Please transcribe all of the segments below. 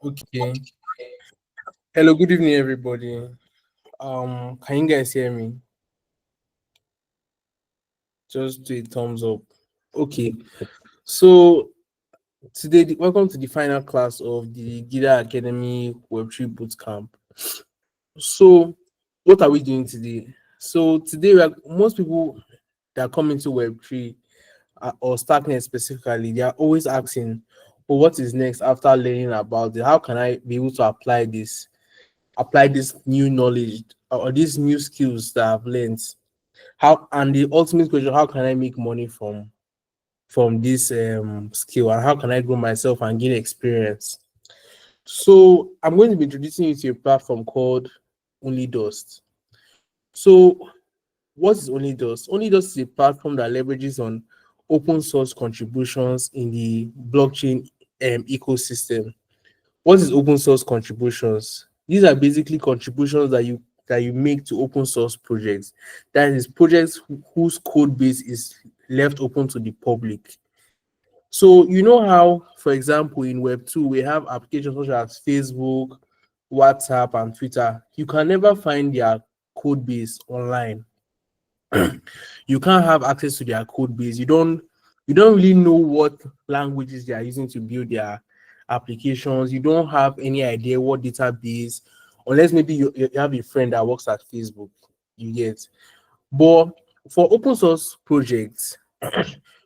Okay. Hello, good evening, everybody. Can you guys hear me? Just do a thumbs up. Okay. So today, welcome to the final class of the GIDA Academy Web3 Bootcamp. So, what are we doing today? So today, most people that come into Web3 or Starknet specifically, they are always asking, "Well, what is next after learning about it? How can I be able to apply this new knowledge or these new skills that I've learned? How and the ultimate question, how can I make money from this skill, and how can I grow myself and gain experience?" So I'm going to be introducing you to a platform called OnlyDust. So what is OnlyDust? OnlyDust is a platform that leverages on open source contributions in the blockchain ecosystem. What is open source contributions? These are basically contributions that you make to open source projects. That is projects whose code base is left open to the public. So you know how, for example, in Web2 we have applications such as Facebook, WhatsApp, and Twitter. You can never find their code base online. You can't have access to their code base. You don't really know what languages they are using to build their applications. You don't have any idea what database, unless maybe you have a friend that works at Facebook. You get. But for open source projects,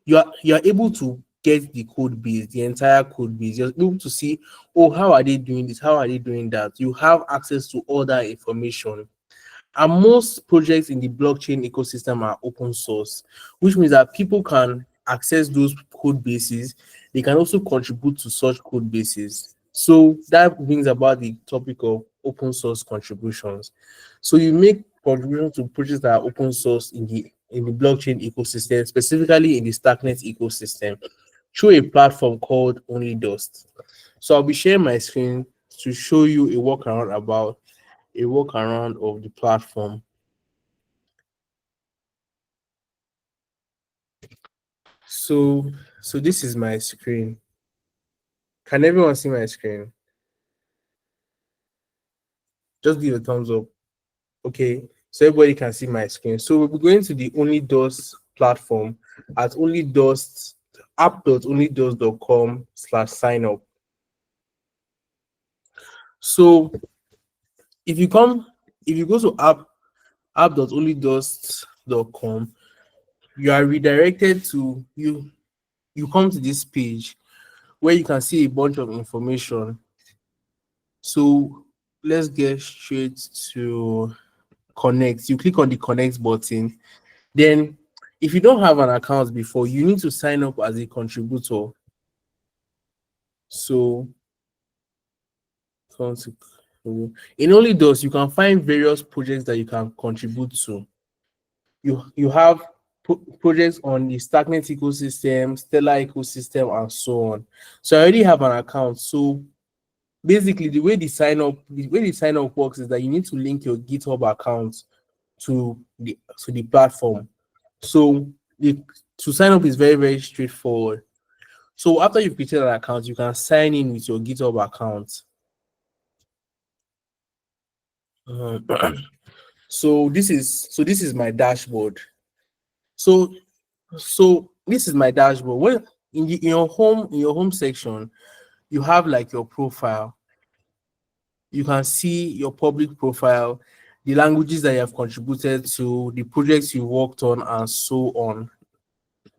you are able to get the code base, the entire code base. You're able to see, oh, how are they doing this? How are they doing that? You have access to all that information. And most projects in the blockchain ecosystem are open source, which means that people can access those code bases. They can also contribute to such code bases. So that brings about the topic of open source contributions. So you make contributions to projects that are open source in the blockchain ecosystem, specifically in the Starknet ecosystem, through a platform called OnlyDust. So I'll be sharing my screen to show you a walk around of the platform. So this is my screen. Can everyone see my screen? Just give a thumbs up. Okay. So everybody can see my screen. So we'll be going to the OnlyDust platform at OnlyDust app.onlydust.com/sign up. So if you go to app.onlydust.com, you are redirected to you come to this page where you can see a bunch of information. So let's get straight to connect. You click on the connect button. Then, if you don't have an account before, you need to sign up as a contributor. So, in OnlyDust, you can find various projects that you can contribute to. You have projects on the Starknet ecosystem, Stellar ecosystem, and so on. So I already have an account. So basically, the way the sign up works is that you need to link your GitHub account to the platform. So to sign up is very, very straightforward. So after you've created an account, you can sign in with your GitHub account. Um, so this is my dashboard. So this is my dashboard. When in your home section, you have like your profile. You can see your public profile, the languages that you have contributed to, the projects you worked on, and so on.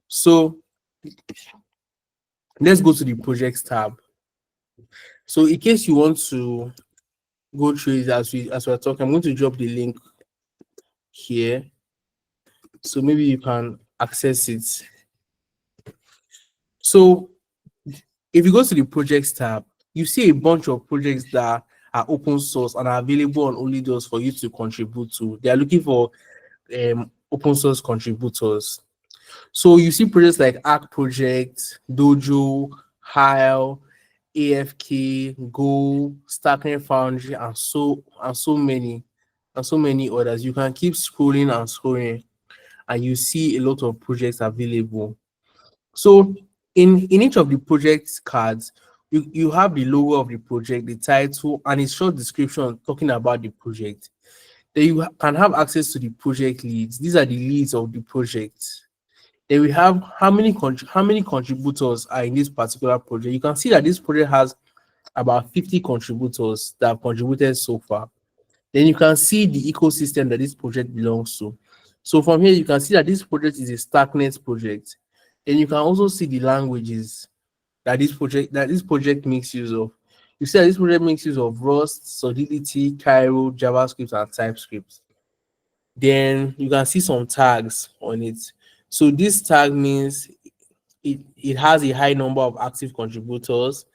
So let's go to the projects tab. So in case you want to go through it as we're talking, I'm going to drop the link here. So maybe you can access it. So if you go to the projects tab, you see a bunch of projects that are open source and are available on OnlyDust for you to contribute to. They are looking for open source contributors. So you see projects like Arc Project, Dojo, Hile, AFK, Go, Starknet Foundry, and so many others. You can keep scrolling and scrolling, and you see a lot of projects available. So in each of the project cards, you have the logo of the project, the title, and a short description talking about the project. Then you can have access to the project leads. These are the leads of the project. Then we have how many contributors are in this particular project. You can see that this project has about 50 contributors that have contributed so far. Then you can see the ecosystem that this project belongs to. So from here, you can see that this project is a Starknet project. Then you can also see the languages that this project makes use of. You see that this project makes use of Rust, Solidity, Cairo, JavaScript, and TypeScript. Then you can see some tags on it. So this tag means it has a high number of active contributors.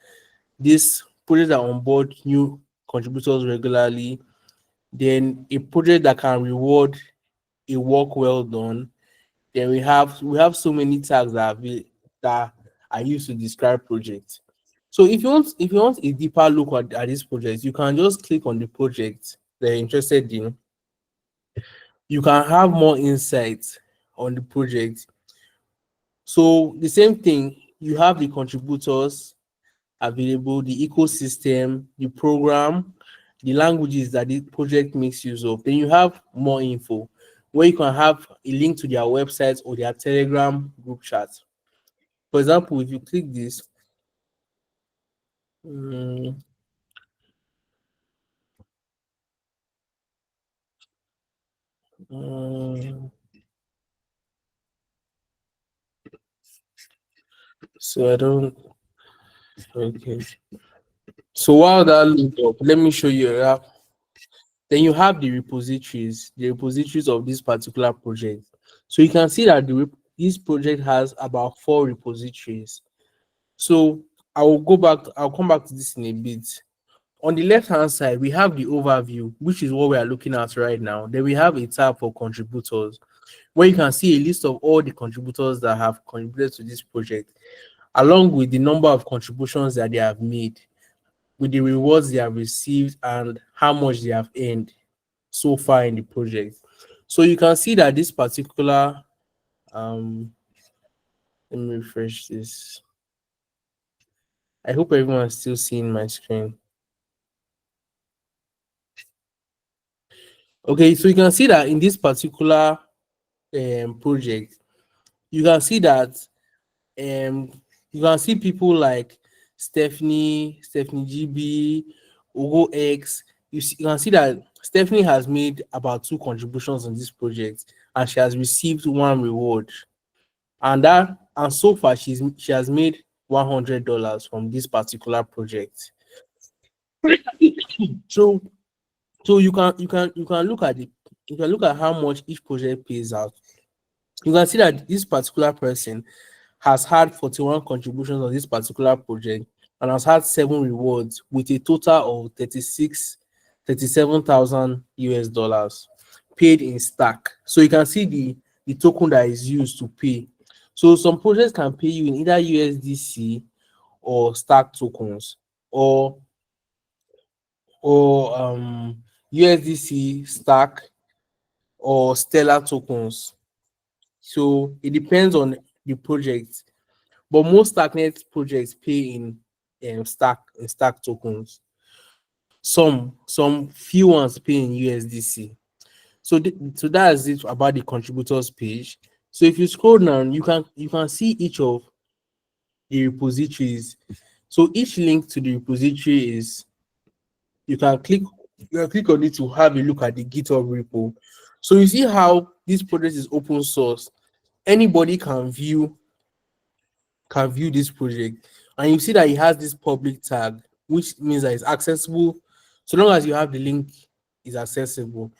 This project that onboard new contributors regularly. Then a project that can reward a work well done. Then we have so many tags that are used to describe projects. So if you want a deeper look at this project, you can just click on the project that you're interested in. You can have more insights on the project. So the same thing, you have the contributors available, the ecosystem, the program, the languages that the project makes use of. Then you have more info where you can have a link to their website or their Telegram group chat. For example, if you click this, mm, mm, so I don't, okay. So while that link up, let me show you a app. Then you have the repositories of this particular project. So you can see that this project has about 4 repositories. So I'll come back to this in a bit. On the left hand side, we have the overview, which is what we are looking at right now. Then we have a tab for contributors, where you can see a list of all the contributors that have contributed to this project, along with the number of contributions that they have made, with the rewards they have received, and how much they have earned so far in the project. So you can see that this particular, let me refresh this. I hope everyone's still seeing my screen. Okay, so you can see that in this particular project, you can see that um, you can see people like Stephanie GB, Ogo X. You can see that Stephanie has made about 2 contributions on this project, and she has received 1 reward. And so far she has made $100 from this particular project. So you can look at how much each project pays out. You can see that this particular person has had 41 contributions on this particular project and has had 7 rewards with a total of 37,000 US dollars paid in stack. So you can see the token that is used to pay. So some projects can pay you in either USDC or stack tokens, or USDC stack or stellar tokens. So it depends on the project, but most Starknet projects pay in stack tokens. Some few ones pay in USDC. So that's it about the contributors page. So if you scroll down, you can see each of the repositories. So each link to the repository is you can click on it to have a look at the GitHub repo. So you see how this project is open source. Anybody can view this project, and you see that it has this public tag, which means that it's accessible. So long as you have the link, is accessible.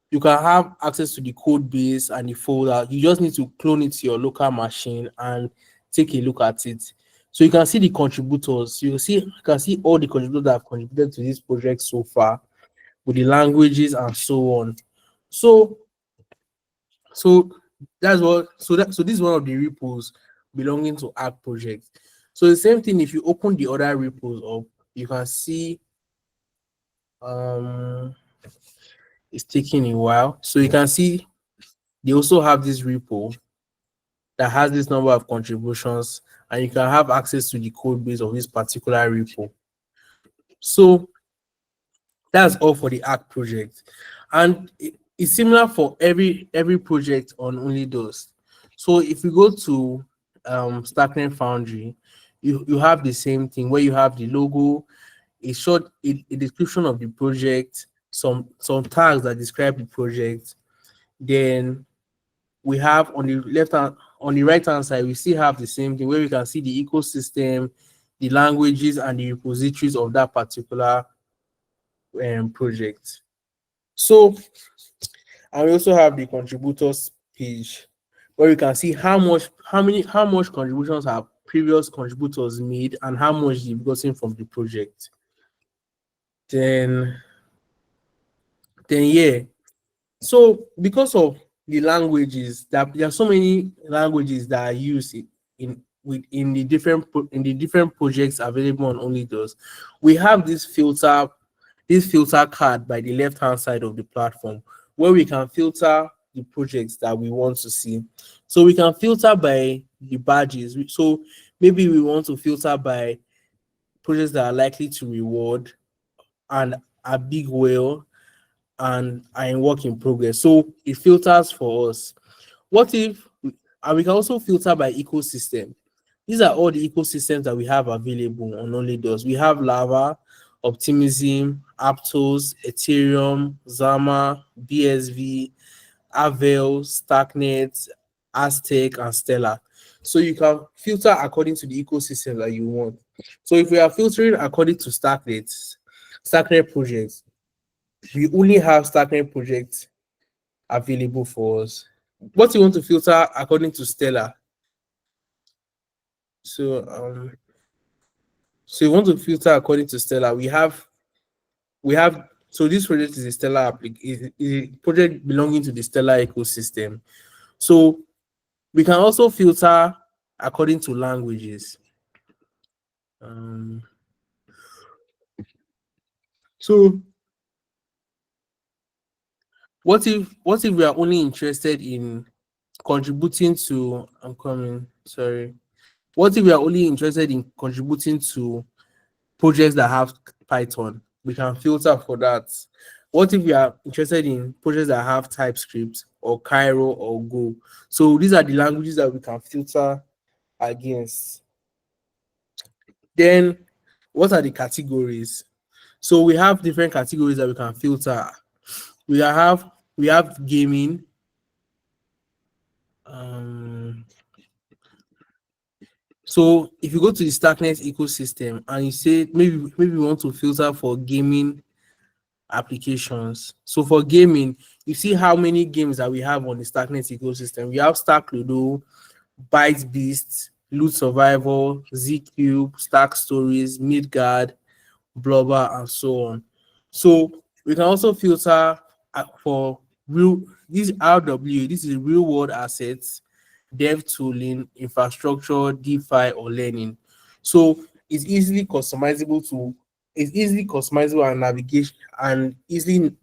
You can have access to the code base and the folder. You just need to clone it to your local machine and take a look at it. So you can see the contributors. You can see all the contributors that have contributed to this project so far, with the languages and so on. So so so this is one of the repos belonging to Arc project. So the same thing, if you open the other repos up, you can see um it's taking a while. So you can see they also have this repo that has this number of contributions and you can have access to the code base of this particular repo. So that's all for the ARC project. And it's similar for every project on OnlyDust. So if you go to Starknet Foundry, you have the same thing where you have the logo, a description of the project, some tags that describe the project. Then we have on the right hand side, we still have the same thing where we can see the ecosystem, the languages, and the repositories of that particular project. So, and we also have the contributors page where you can see how much contributions have previous contributors made and how much they've gotten from the project. Then yeah. So because of the languages, that there are so many languages that are used in the different projects available on OnlyDust, we have this filter card by the left hand side of the platform where we can filter the projects that we want to see. So we can filter by the badges. So maybe we want to filter by projects that are likely to reward and a big whale and are in work in progress. So it filters for us. What if, and we can also filter by ecosystem. These are all the ecosystems that we have available on OnlyDust. We have Lava, Optimism, Aptos, Ethereum, Zama, BSV, Avel, Starknet, Aztec, and Stellar. So you can filter according to the ecosystem that you want. So if we are filtering according to Starknet projects, we only have Starknet projects available for us. What you want to filter according to Stellar. So you want to filter according to Stellar. We have so this project is a Stellar is a project belonging to the Stellar ecosystem. So we can also filter according to languages. So what if we are only interested in contributing to what if we are only interested in contributing to projects that have Python? We can filter for that. What if we are interested in projects that have TypeScript or Cairo or Go? So these are the languages that we can filter against. Then what are the categories? So we have different categories that we can filter. We have gaming. So if you go to the Starknet ecosystem and you say maybe we want to filter for gaming applications. So for gaming, you see how many games that we have on the Starknet ecosystem. We have Stark Ludo, Byte Beast, Loot Survival, Z-Cube, Stark Stories, Midgard, Blubber, and so on. So we can also filter for this RW, this is real world assets, dev tooling, infrastructure, DeFi, or learning. So it's easily customizable and navigation and easily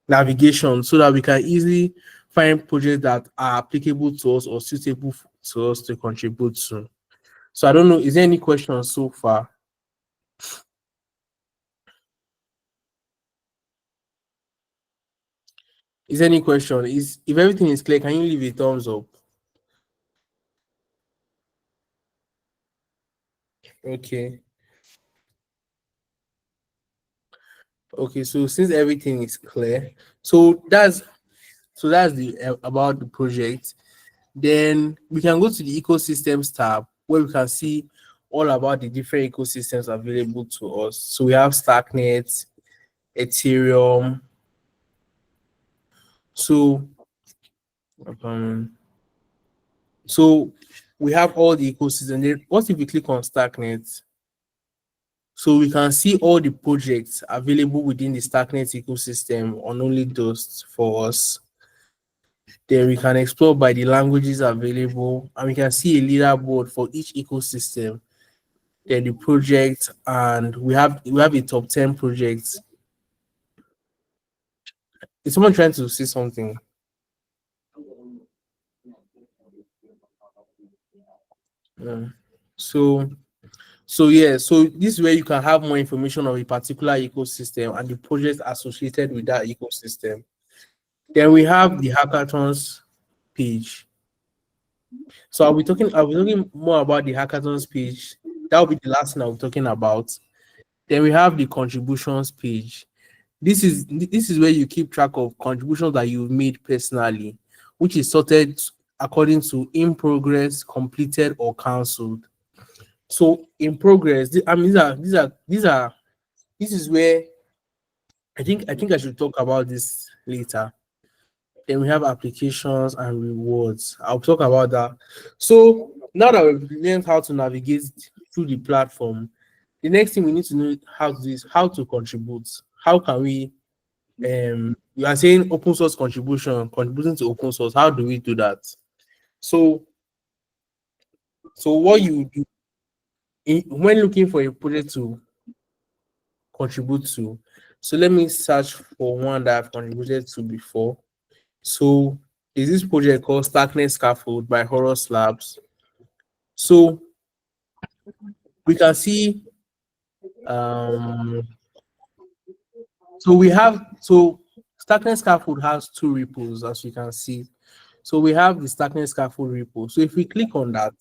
navigation so that we can easily find projects that are applicable to us or suitable to us to contribute to. So I don't know, is there any questions so far? Is there any question? If everything is clear, can you leave a thumbs up? Okay. Okay, so since everything is clear, so that's the about the project. Then we can go to the ecosystems tab where we can see all about the different ecosystems available to us. So we have Starknet, Ethereum. So um, so we have all the ecosystem. Then what if we click on Starknet? So we can see all the projects available within the Starknet ecosystem on OnlyDust for us. Then we can explore by the languages available, and we can see a leaderboard for each ecosystem. Then the project, and we have a top 10 projects. Is someone trying to say something? Mm. So yeah, so this is where you can have more information on a particular ecosystem and the projects associated with that ecosystem. Then we have the hackathons page. So I'll be talking more about the hackathons page. That will be the last thing I'll be talking about. Then we have the contributions page. This is where you keep track of contributions that you've made personally, which is sorted according to in progress, completed, or cancelled. So in progress, I mean this is where I think I should talk about this later. Then we have applications and rewards. I'll talk about that. So now that we've learned how to navigate through the platform, the next thing we need to know how to do is how to contribute. How can we you are saying open source contributing to open source. How do we do that? So what you do when looking for a project to contribute to. So let me search for one that I've contributed to before. So is this project called Starknet Scaffold by Horus Labs. So we can see um so Starknet Scaffold has two repos as you can see. So we have the Starknet Scaffold repo. So if we click on that,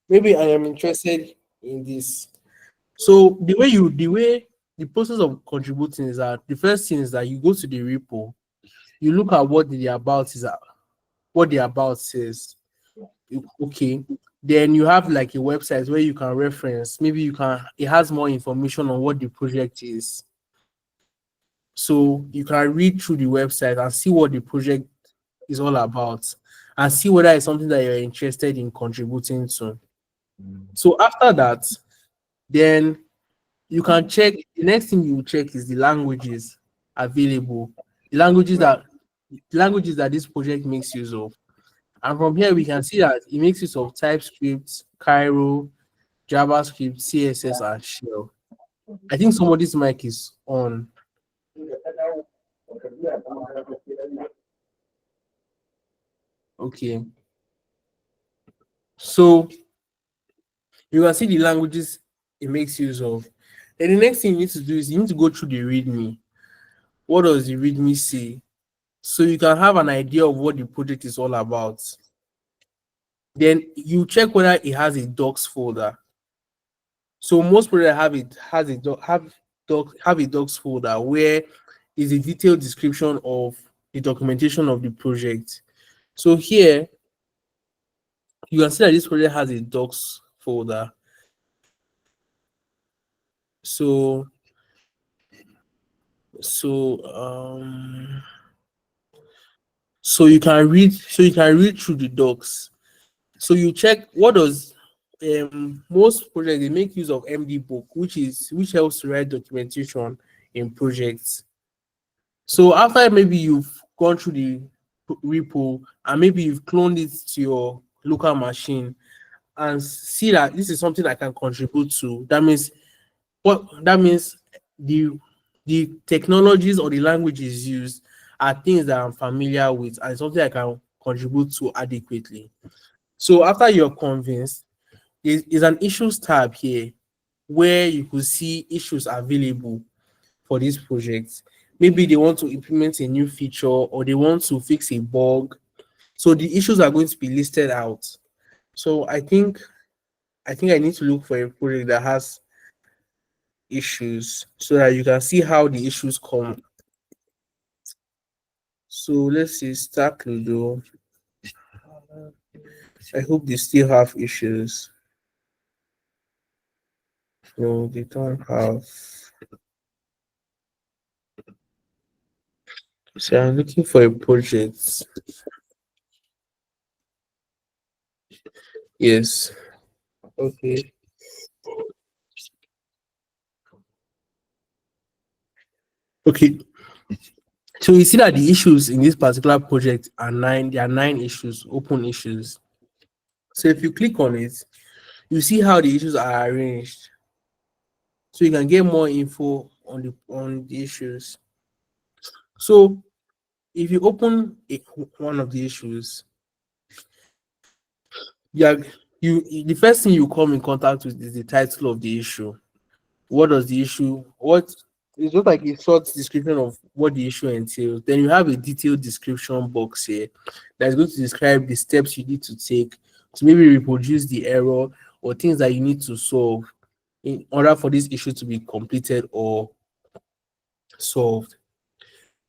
maybe I am interested in this. So the process of contributing is that the first thing is that you go to the repo, you look at what the about says. Okay. Then you have like a website where you can reference. Maybe it has more information on what the project is. So you can read through the website and see what the project is all about and see whether it's something that you're interested in contributing to. So after that, then you can check. The next thing you check is the languages available, the languages that this project makes use of. And from here we can see that it makes use of TypeScript, Cairo, JavaScript, CSS, and Shell. I think somebody's mic is on. Okay. So you can see the languages it makes use of. Then the next thing you need to do is you need to go through the README. What does the README say? So you can have an idea of what the project is all about. Then you check whether it has a docs folder. So most projects have it has a have a docs folder where is a detailed description of the documentation of the project. So here you can see that this project has a docs folder. So so um so you can read through the docs. So you check what does most projects they make use of MD book, which helps to write documentation in projects. So after maybe you've gone through the repo and maybe you've cloned it to your local machine and see that this is something I can contribute to. That means the the technologies or the languages used are things that I'm familiar with and something I can contribute to adequately. So after you're convinced, there's an issues tab here where you could see issues available for this project. Maybe they want to implement a new feature or they want to fix a bug. So the issues are going to be listed out. So I think I need to look for a project that has issues so that you can see how the issues come. So let's see Starkli though. I hope they still have issues. No, they don't have. So I'm looking for a project. Yes. Okay. Okay. So you see that the issues in this particular project are nine. There are 9 issues, open issues. So if you click on it, you see how the issues are arranged. So you can get more info on the issues. So if you open one of the issues, yeah, the first thing you come in contact with is the title of the issue. What does the issue, what it's just like a short description of what the issue entails. Then you have a detailed description box here that's going to describe the steps you need to take to maybe reproduce the error or things that you need to solve in order for this issue to be completed or solved.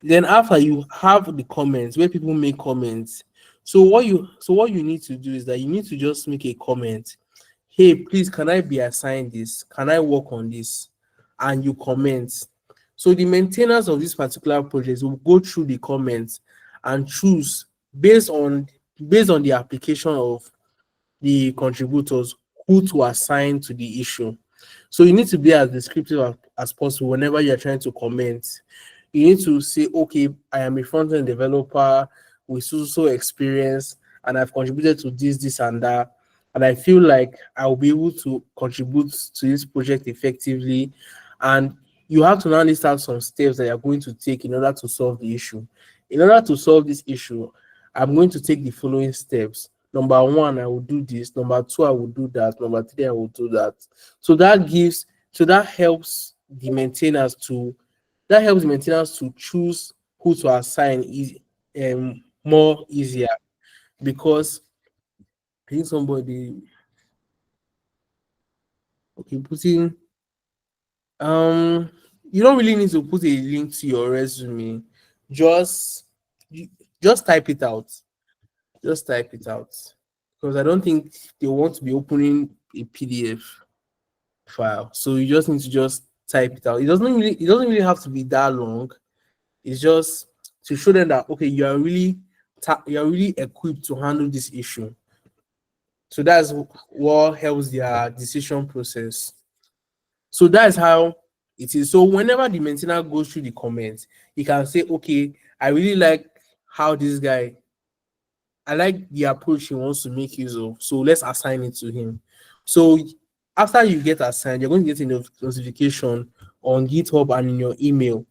Then after, you have the comments where people make comments. So what you need to do is that you need to just make a comment. Hey, please, can I be assigned this? Can I work on this? And you comment. So the maintainers of this particular project will go through the comments and choose based on the application of the contributors who to assign to the issue. So you need to be as descriptive as possible whenever you're trying to comment. You need to say, okay, I am a front-end developer with so experience, and I've contributed to this, and that. And I feel like I'll be able to contribute to this project effectively. And you have to now list out some steps that you're going to take in order to solve the issue. In order to solve this issue, I'm going to take the following steps. Number one, I will do this. Number two, I will do that. Number three, I will do that. So that helps the maintainers to choose who to assign more easier, because I think somebody, okay, putting you don't really need to put a link to your resume. Just you- just type it out. Just type it out, because I don't think they want to be opening a PDF file. So you just need to just type it out. It doesn't really have to be that long. It's just to show them that, okay, you're really equipped to handle this issue. So that's what helps their decision process. So that's how it is. So whenever the maintainer goes through the comments, he can say, okay, I really like how this guy, I like the approach he wants to make use of. So let's assign it to him. So after you get assigned, you're going to get a notification on GitHub and in your email.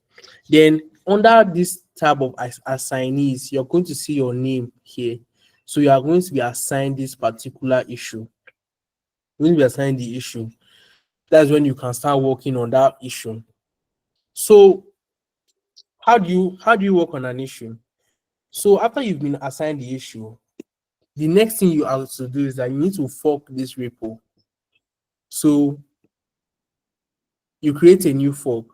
Then under this tab of assignees, you're going to see your name here. So you are going to be assigned this particular issue. You're going to be assigned the issue. That's when you can start working on that issue. So how do you work on an issue? So after you've been assigned the issue, the next thing you have to do is that you need to fork this repo. So you create a new fork.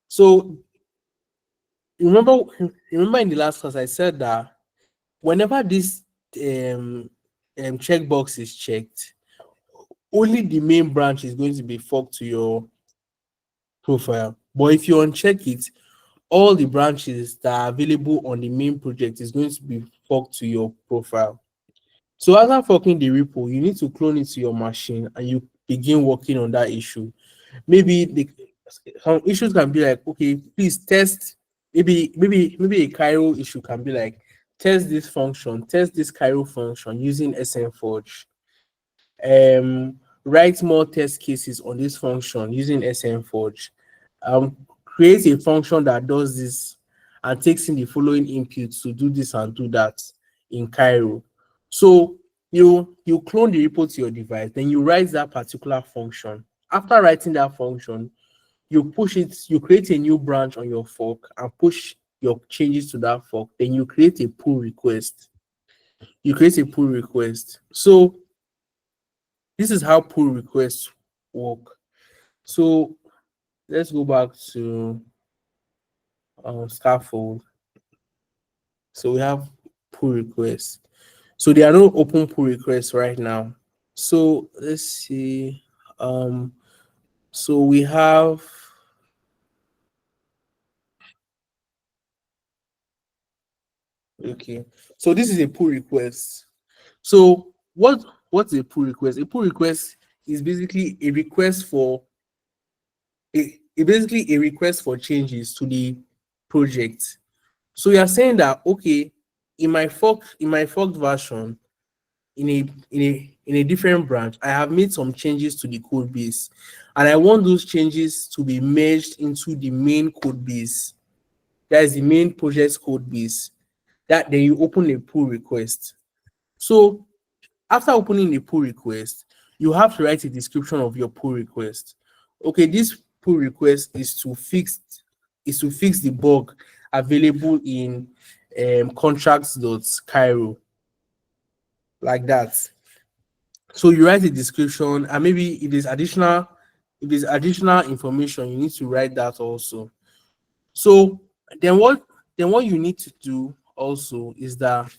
So remember, remember in the last class I said that whenever this checkbox is checked, only the main branch is going to be forked to your profile. But if you uncheck it, all the branches that are available on the main project is going to be forked to your profile. So after forking the repo, you need to clone it to your machine and you begin working on that issue. Some issues can be like, okay, please test. Maybe a Cairo issue can be like, test this Cairo function using SNForge. Write more test cases on this function using SNForge. Create a function that does this and takes in the following inputs to do this and do that in Cairo. So you clone the repo to your device, then you write that particular function. After writing that function, you create a new branch on your fork and push your changes to that fork. Then you create a pull request. So this is how pull requests work. So let's go back to scaffold. So we have pull requests. So there are no open pull requests right now. So let's see. So we have, okay. So this is a pull request. So what's a pull request? A pull request is basically a request for basically a request for changes to the project. So you are saying that, okay, in my forked version, in a different branch, I have made some changes to the code base, and I want those changes to be merged into the main code base. That is the main project code base. That then you open a pull request. So after opening a pull request, you have to write a description of your pull request. Okay, this pull request is to fix the bug available in contracts.cairo, like that. So you write a description, and maybe if there's additional information, you need to write that also. So then what you need to do also is that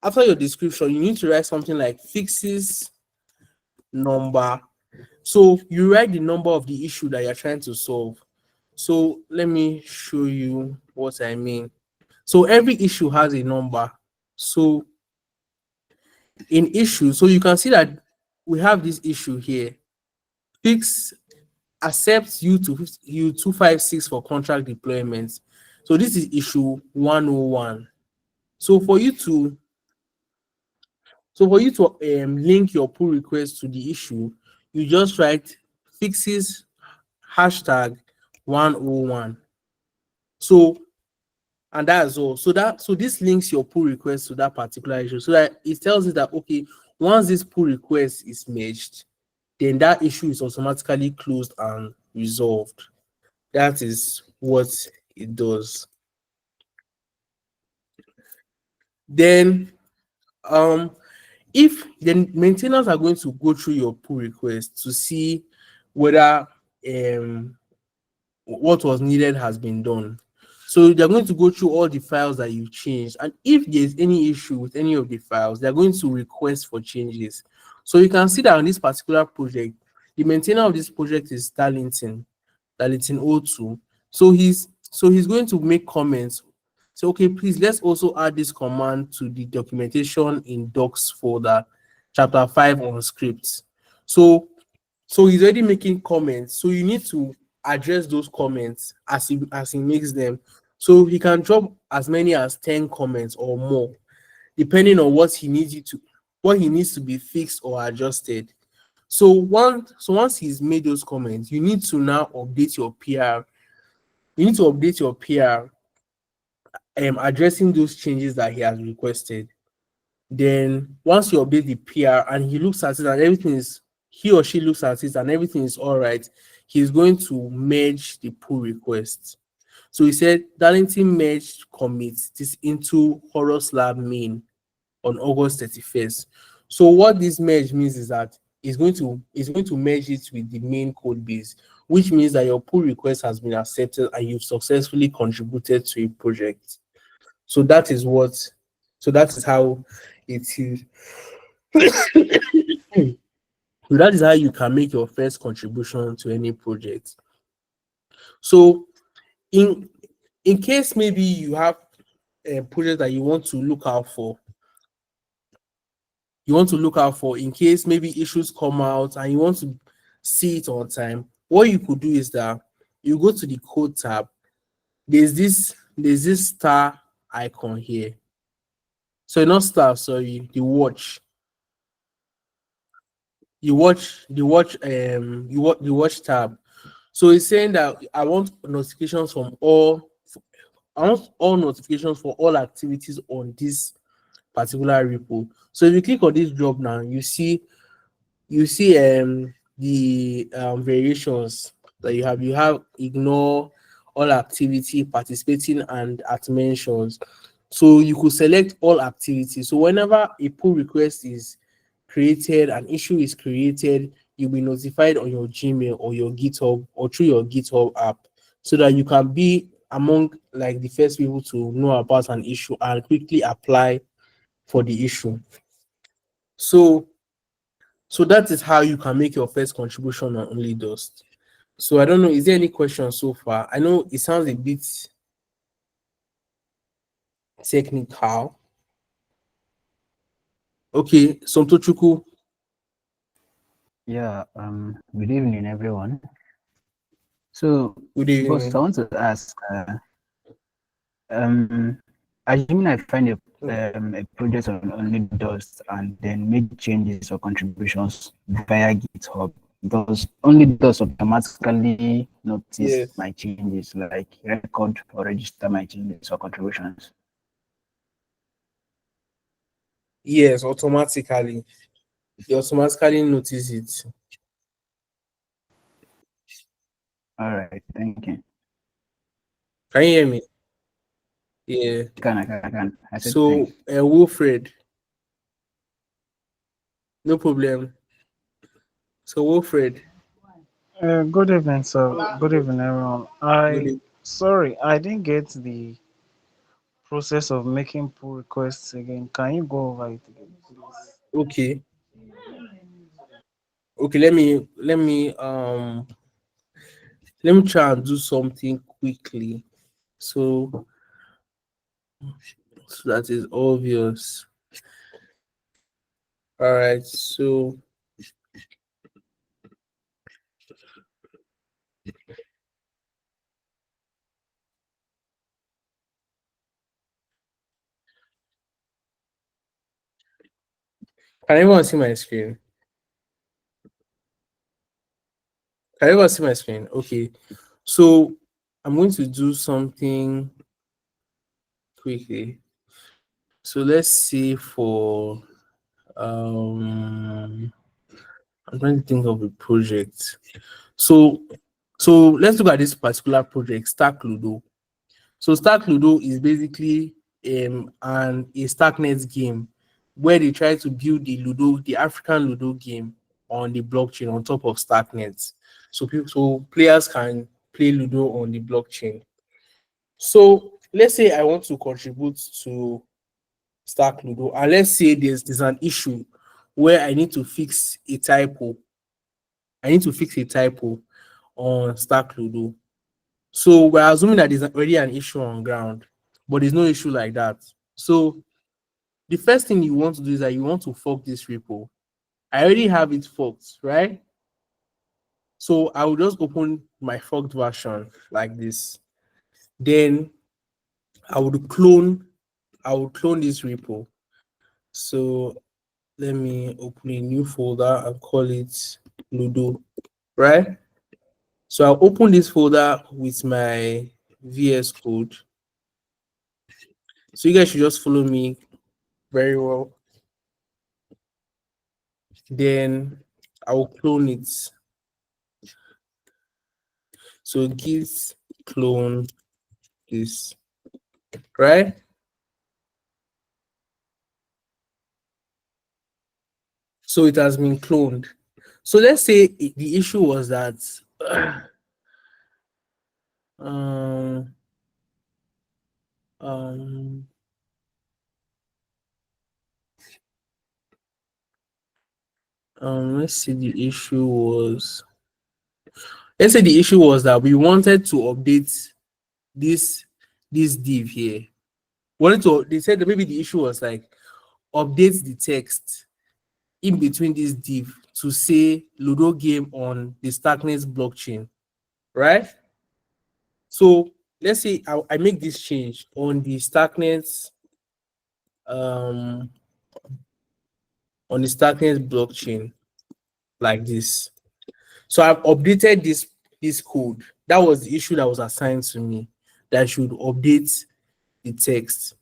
after your description, you need to write something like fixes number. So you write the number of the issue that you're trying to solve. So let me show you what I mean. So every issue has a number. So in issue, so you can see that we have this issue here. Fix accepts U256 for contract deployment. So this is issue 101. So for you to link your pull request to the issue, you just write fixes hashtag 101. So, and that's all. So this links your pull request to that particular issue, so that it tells you that, okay, once this pull request is merged, then that issue is automatically closed and resolved. That is what it does. Then if the maintainers are going to go through your pull request to see whether what was needed has been done. So they're going to go through all the files that you've changed, and if there's any issue with any of the files, they're going to request for changes. So you can see that on this particular project, the maintainer of this project is Darlington O2. So he's going to make comments. So okay, please let's also add this command to the documentation in docs folder, chapter 5 on scripts. So he's already making comments. So you need to address those comments as he makes them. So he can drop as many as 10 comments or more, depending on what he needs to be fixed or adjusted. So once he's made those comments, you need to now update your PR. You need to update your PR addressing those changes that he has requested. Then once you update the PR and he looks at it and he or she looks at it and everything is all right, he's going to merge the pull request. So he said Darlington merged commits this into Horus lab main on August 31st. So what this merge means is that it's going to merge it with the main code base, which means that your pull request has been accepted and you've successfully contributed to a project. So that is how it is. So that is how you can make your first contribution to any project. So in case maybe you have a project that you want to look out for, in case maybe issues come out and you want to see it on time, what you could do is that you go to the code tab. There's this star icon here. So not star, sorry, the watch. The watch tab. So it's saying that I want notifications for all notifications for all activities on this particular repo. So if you click on this job now, you see the variations that you have. You have ignore, all activity, participating, and at mentions. So you could select all activities. So whenever a pull request is created, an issue is created, you'll be notified on your Gmail or your GitHub or through your GitHub app, so that you can be among like the first people to know about an issue and quickly apply for the issue. So that is how you can make your first contribution on OnlyDust. So I don't know, is there any questions so far? I know it sounds a bit technical. Okay, Somtochukwu. Yeah, good evening, everyone. So, Good evening. boss, I want to ask, assuming I find a project on OnlyDust and then make changes or contributions via GitHub, does OnlyDust automatically notice my changes, like record or register my changes or contributions? Yes, automatically. You automatically notice it. All right, thank you. Can you hear me? Yeah. I can. I said So, thanks. Wilfred, no problem. So, Wilfred, Good evening, sir. Good evening, everyone. good evening. Sorry, I didn't get the process of making pull requests again. Can you go over it again, please? Okay. Okay, let me try and do something quickly. So that is obvious. All right. So can everyone see my screen? Can everyone see my screen? Okay. So I'm going to do something quickly. So let's see for I'm trying to think of a project. So let's look at this particular project, Stark Ludo. So Stark Ludo is basically a Starknet game where they try to build the African Ludo game on the blockchain on top of Starknet. So players can play Ludo on the blockchain. So let's say I want to contribute to Stark Ludo, and let's say there's an issue where I need to fix a typo. I need to fix a typo on Stark Ludo. So we're assuming that there's already an issue on ground, but there's no issue like that. So the first thing you want to do is that you want to fork this repo. I already have it forked, right? So I will just open my forked version like this. Then I would clone this repo. So let me open a new folder and call it Ludo, right? So I'll open this folder with my VS Code. So you guys should just follow me very well. Then I will clone it. So git clone this, right? So it has been cloned. So let's say the issue was that um, um, let's see, let's say the issue was that we wanted to update this div here. They said that maybe the issue was like update the text in between this div to say Ludo game on the Starknet blockchain, right? So let's say I make this change on the Starknet um on the Starknet blockchain like this. So I've updated this code. That was the issue that was assigned to me, that I should update the text.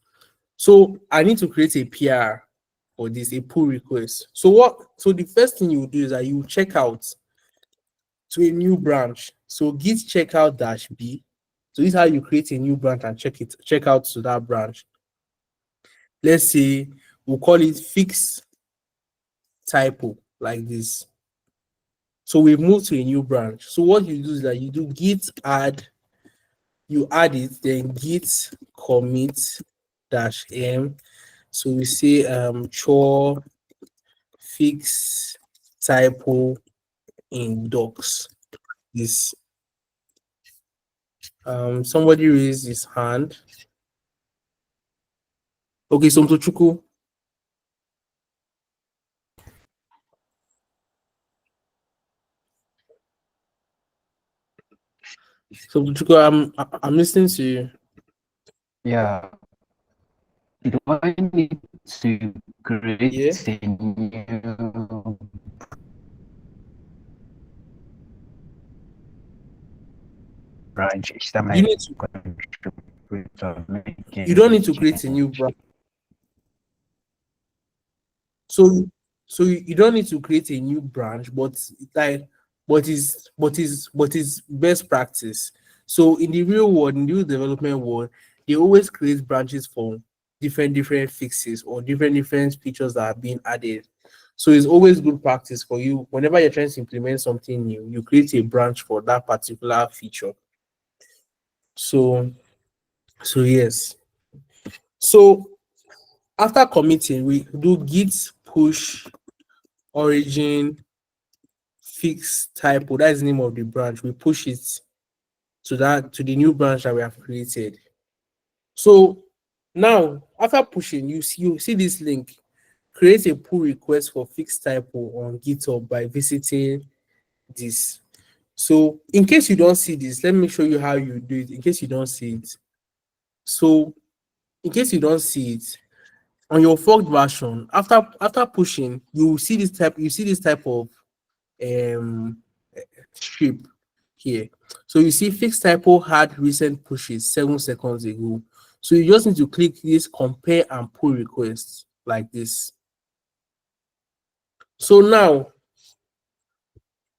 So I need to create a PR for this, a pull request. So the first thing you do is that you check out to a new branch. So git checkout -b. So this is how you create a new branch and check out to that branch. Let's say we'll call it fix typo like this. So we've moved to a new branch. So what you do is that you do git add, you add it, then git commit -m. So we say chore fix typo in docs. This somebody raised his hand. Okay, so Mtochuku. So Mtochuku, I'm listening to you. Yeah. Do I need to create Yeah. a new branch each time You I need to. contribute or You don't making need to create a new branch. change? So you don't need to create a new branch, but like but is best practice. So in the real world, in the real development world, they always create branches for different fixes or different features that are being added. So it's always good practice for you whenever you're trying to implement something new, you create a branch for that particular feature. So yes. So after committing, we do git push origin fix typo. That is the name of the branch. We push it to the new branch that we have created. So now after pushing, you see this link. Create a pull request for fix typo on GitHub by visiting this. So in case you don't see this, let me show you how you do it. In case you don't see it. So in case you don't see it, on your forked version, after pushing, you see this type of um strip here. So you see fixed typo had recent pushes 7 seconds ago. So you just need to click this compare and pull requests like this. So now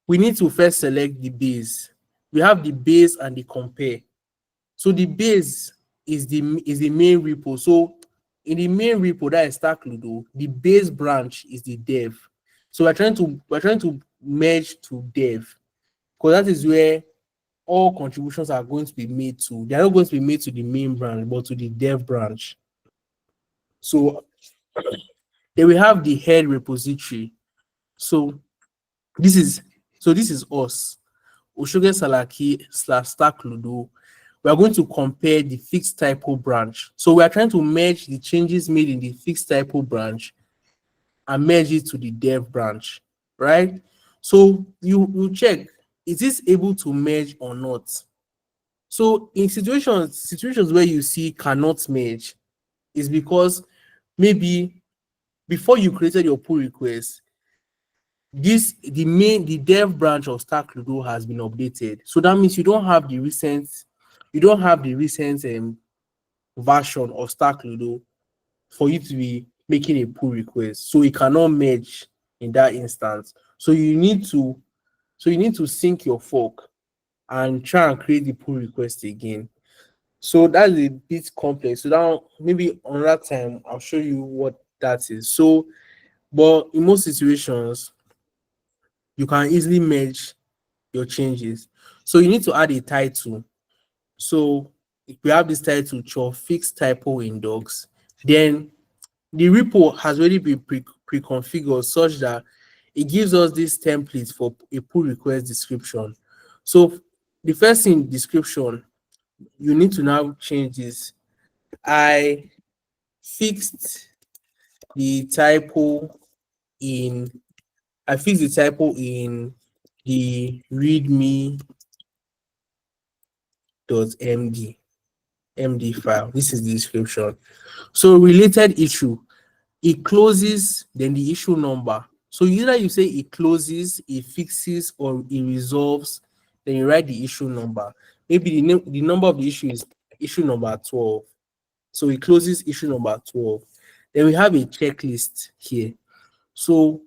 we need to first select the base. We have the base and the compare. So the base is the main repo. So in the main repo, that is Starkli, the base branch is the dev. So we're trying to merge to dev, because that is where all contributions are going to be made to. They are not going to be made to the main branch, but to the dev branch. So then we have the head repository. So this is us. Oshoge Salaki / Starkludo. We are going to compare the fixed typo branch. So we are trying to merge the changes made in the fixed typo branch and merge it to the dev branch, right? So you check, is this able to merge or not? So in situations where you see cannot merge, is because maybe before you created your pull request, the dev branch of Starkludo has been updated. So that means you don't have the recent version of Starkludo for you to be making a pull request. So it cannot merge in that instance. So you need to sync your fork and try and create the pull request again. So that's a bit complex. So now maybe another time I'll show you what that is. So, but in most situations, you can easily merge your changes. So you need to add a title. So if we have this title, cho fix typo in docs, then the repo has already been pre-configured such that it gives us this template for a pull request description. So the first thing, description, you need to now change this. I fixed the typo in the readme.md file. This is the description. So related issue, it closes, then the issue number. So either you say it closes, it fixes, or it resolves, then you write the issue number. Maybe the number of the issue is issue number 12. So it closes issue number 12. Then we have a checklist here. So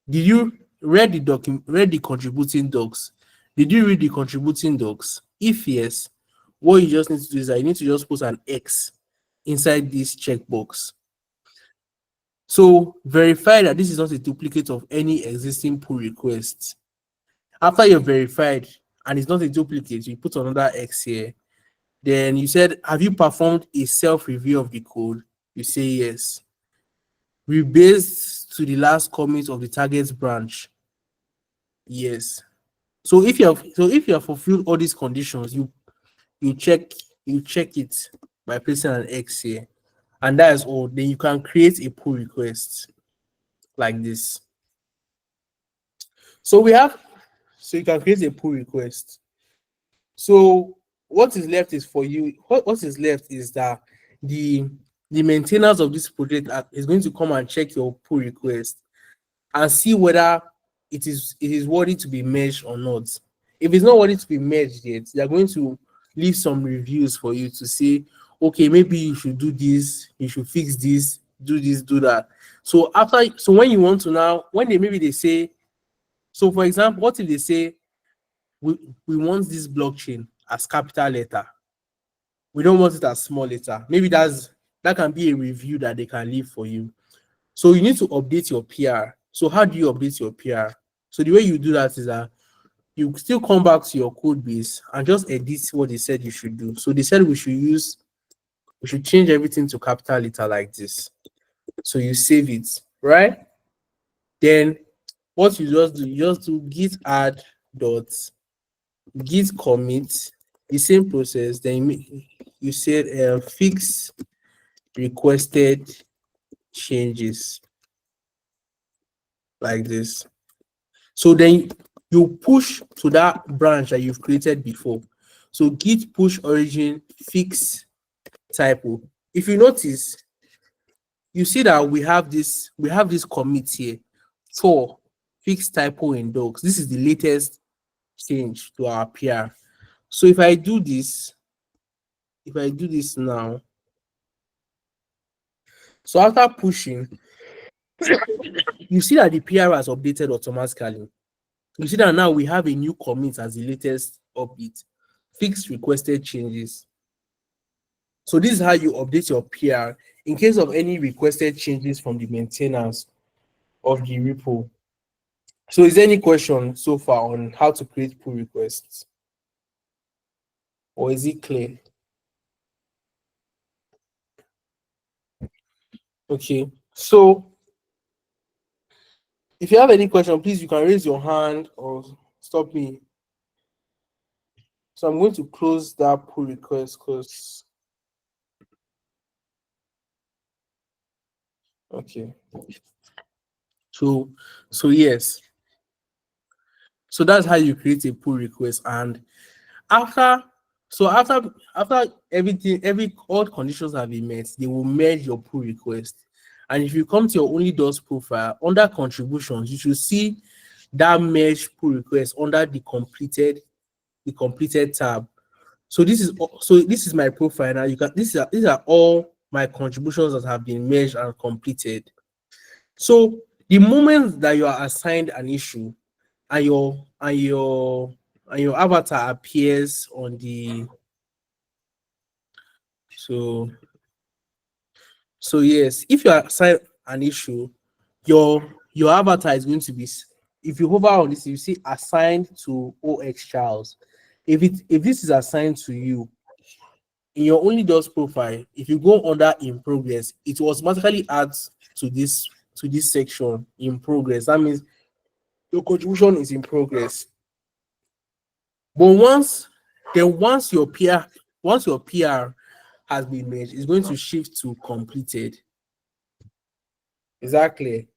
did you read the contributing docs? Did you read the contributing docs? If yes, what you just need to do is that you need to just put an X inside this checkbox. So verify that this is not a duplicate of any existing pull requests. After you're verified and it's not a duplicate, you put another X here. Then you said, have you performed a self-review of the code? You say yes. Rebase to the last commit of the target branch. Yes. So if you have fulfilled all these conditions, you check it by placing an X here. And that is all. Then you can create a pull request like this. So you can create a pull request. So what is left is for you. What is left is that the maintainers of this project is going to come and check your pull request and see whether it is worthy to be merged or not. If it's not worthy to be merged yet, they are going to leave some reviews for you to say, okay, maybe you should do this, you should fix this, do this, do that. So when you want to now, when they say, so for example, what if they say we want this blockchain as capital letter, we don't want it as small letter. Maybe that can be a review that they can leave for you. So you need to update your PR. So how do you update your PR? So the way you do that is that you still come back to your code base and just edit what they said you should do. So they said we should change everything to capital letter like this. So you save it, right? Then what you just do git add dot git commit, the same process. Then you said fix requested changes like this. So then you push to that branch that you've created before. So git push origin fix typo. If you notice, you see that we have this commit here for fix typo in docs. This is the latest change to our PR. So if I do this now, so after pushing, you see that the PR has updated automatically. You see that now we have a new commit as the latest update. Fix requested changes. So this is how you update your PR in case of any requested changes from the maintainers of the repo. So is there any question so far on how to create pull requests? Or is it clear? Okay, so if you have any question, please, you can raise your hand or stop me. So I'm going to close that pull request because, okay. So yes. So that's how you create a pull request. And after everything, all conditions have been met, they will merge your pull request. And if you come to your OnlyDust profile under contributions, you should see that merge pull request under the completed tab. So this is my profile now. These are all my contributions that have been merged and completed. So the moment that you are assigned an issue and your avatar appears on the so yes, if you are assigned an issue, your avatar is going to be, if you hover on this, you see assigned to OX Charles. If this is assigned to you in your OnlyDust profile, if you go under in progress, it will automatically add to this section in progress. That means your contribution is in progress. But once your PR has been made, it's going to shift to completed. Exactly.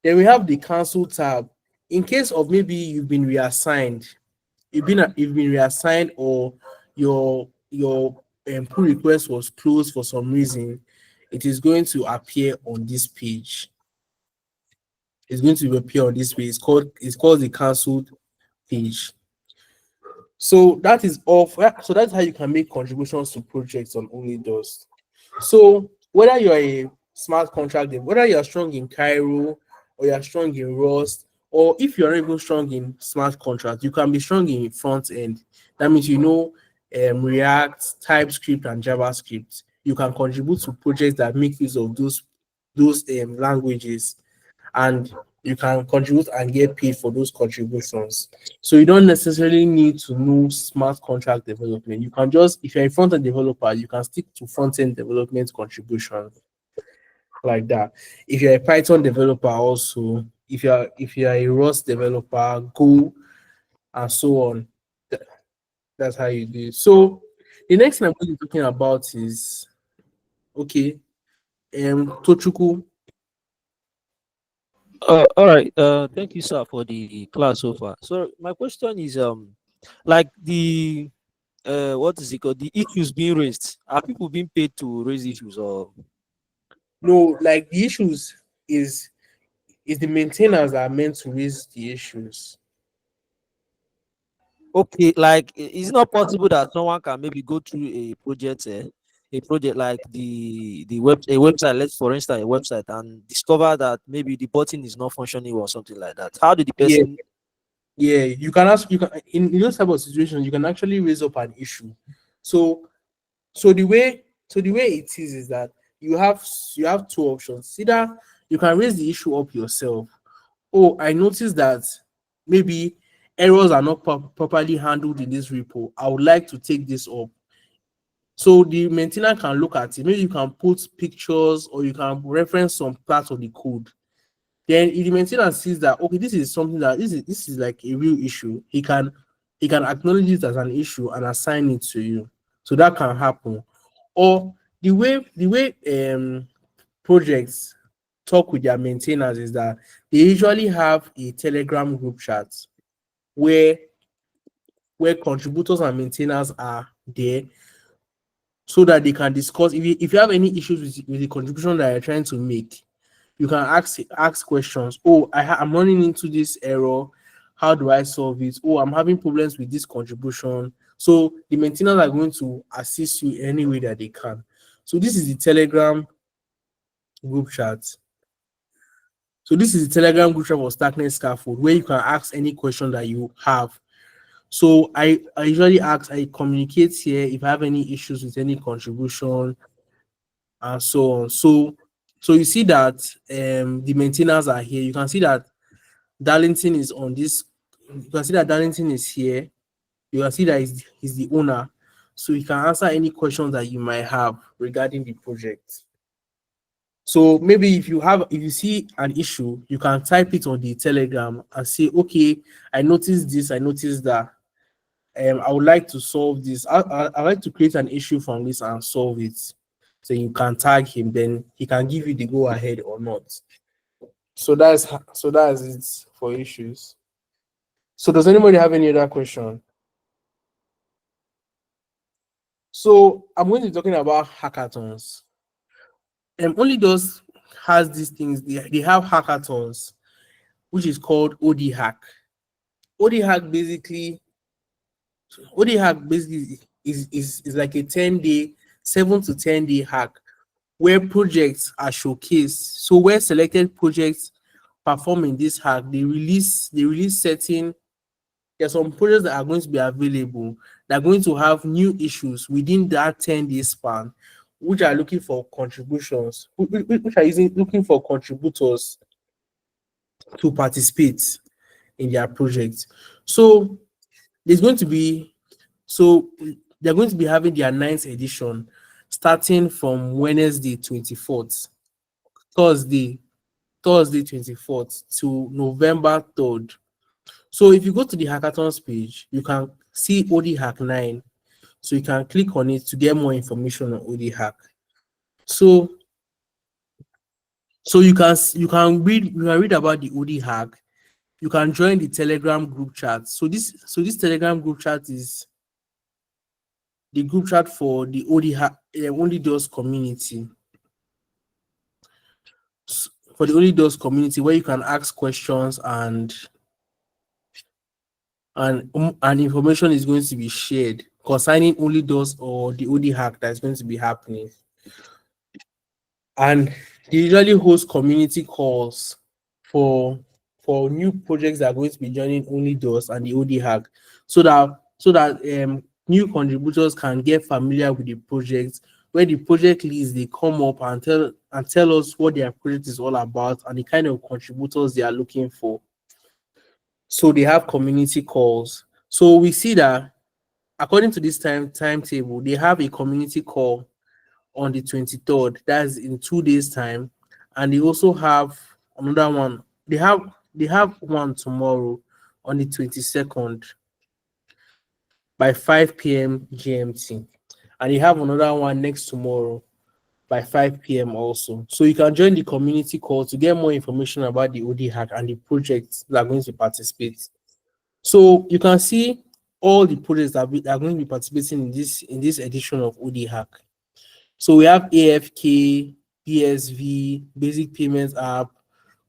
Then we have the cancel tab. In case of maybe you've been reassigned, or your pull request was closed for some reason, it is going to appear on this page. It's going to appear on this page. It's called the cancelled page. So that is all. So that's how you can make contributions to projects on OnlyDust. So whether you're a smart contract, whether you're strong in Cairo or you're strong in Rust, or if you're not even strong in smart contracts, you can be strong in front end. That means you know React, TypeScript, and JavaScript. You can contribute to projects that make use of those languages, and you can contribute and get paid for those contributions. So you don't necessarily need to know smart contract development. You can just, if you're a front-end developer, you can stick to front-end development contribution like that. If you're a Python developer also, if you're a Rust developer, Go, and so on. That's how you do it. So the next thing I'm going to be talking about is, okay, Tochukwu. All right. Thank you, sir, for the class so far. So my question is, like the what is it called? The issues being raised. Are people being paid to raise issues or? No, like the issues is the maintainers that are meant to raise the issues. Okay, like is it not possible that someone can maybe go through a project a project like a website, let's for instance a website, and discover that maybe the button is not functioning or something like that? How did the Yeah, person? yeah. You can ask. You can in those type of situations, you can actually raise up an issue. So so the way it is that you have two options. Either you can raise the issue up yourself. Oh, I noticed that maybe errors are not properly handled in this repo. I would like to take this up. So the maintainer can look at it. Maybe you can put pictures or you can reference some parts of the code. Then if the maintainer sees that okay, this is something that this is like a real issue, he can acknowledge it as an issue and assign it to you. So that can happen. Or the way projects talk with their maintainers is that they usually have a Telegram group chat where contributors and maintainers are there so that they can discuss if you have any issues with the contribution that you're trying to make. You can ask questions. Oh, I'm running into this error. How do I solve it? Oh, I'm having problems with this contribution. So the maintainers are going to assist you any way that they can. So this is the Telegram group chat. So this is the Telegram group chat for Starknet Scaffold where you can ask any question that you have. So I usually I communicate here if I have any issues with any contribution and so on. So you see that the maintainers are here. You can see that Darlington is on this. You can see that Darlington is here. You can see that he's the owner. So he can answer any questions that you might have regarding the project. So maybe if you see an issue, you can type it on the Telegram and say, okay, I noticed this, I noticed that. I would like to solve this. I like to create an issue from this and solve it. So you can tag him, then he can give you the go ahead or not. So that's it for issues. So does anybody have any other question? So I'm going to be talking about hackathons. OnlyDust has these things. They have hackathons, which is called Odhack. Odhack basically is like a 10-day, 7 to 10-day hack where projects are showcased. So where selected projects perform in this hack, they release certain. There are some projects that are going to be available that are going to have new issues within that 10-day span, which are looking for contributions, which are looking for contributors to participate in their project. So there's going to be so they're going to be having their 9th edition starting from Wednesday 24th, Thursday 24th to November 3rd. So if you go to the hackathons page, you can see Odhack 9. So you can click on it to get more information on Odhack. So you can read about the Odhack. You can join the Telegram group chat. So this Telegram group chat is the group chat for the OnlyDust community. For the OnlyDust community, where you can ask questions and information is going to be shared concerning OnlyDust or the Odhack that is going to be happening. And they usually host community calls for new projects that are going to be joining OnlyDust and the Odhack, so that new contributors can get familiar with the project. Where the project leads, they come up and tell us what their project is all about and the kind of contributors they are looking for. So they have community calls. So we see that according to this timetable, they have a community call on the 23rd. That's in 2 days' time, and they also have another one. They have one tomorrow on the 22nd by 5 p.m. GMT, and you have another one next tomorrow by 5 p.m. also. So you can join the community call to get more information about the Odhack and the projects that are going to participate. So you can see all the projects that are going to be participating in this edition of Odhack. So we have AFK, BSV, Basic Payments App,